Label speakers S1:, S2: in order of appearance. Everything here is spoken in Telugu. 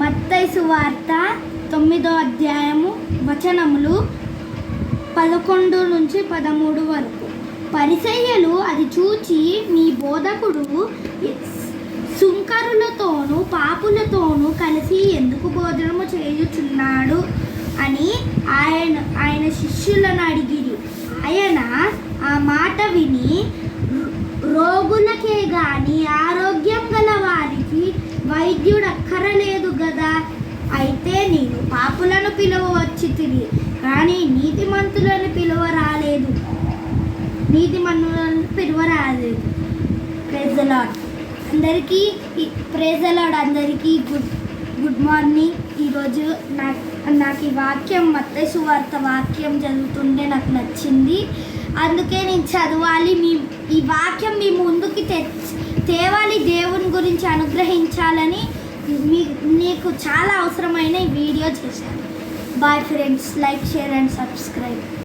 S1: మత్తయి సువార్త 9వ అధ్యాయము వచనములు 11 నుంచి 13 వరకు. పరిసయ్యులు అది చూచి, మీ బోధకుడు సుంకరులతోనూ పాపులతోనూ కలిసి ఎందుకు భోజనము చేయుచున్నాడు అని ఆయన శిష్యులను అడిగిరి. ఆయన ఆ మాట విని, రోగులకే గాని ఆరోగ్యం గల వారికి వైద్యుడు అక్కరలేదు గదా, అయితే నేను పాపులను పిలువవచ్చితిని, కానీ నీతిమంతులను పిలువరాలేదు. Praise the Lord. అందరికీ ప్రైజ్ ది లార్డ్. అందరికీ గుడ్ మార్నింగ్. ఈరోజు నాకు ఈ వాక్యం మత్తయి సువార్త వాక్యం చదువుతుంటే నాకు నచ్చింది, అందుకే నేను చదవాలి. ఈ వాక్యం మీ ముందుకి తేవాలి, దేవుని గురించి అనుగ్రహించాలని నీకు చాలా అవసరమైన ఈ వీడియో చేశాను. Bye friends, like, share and subscribe.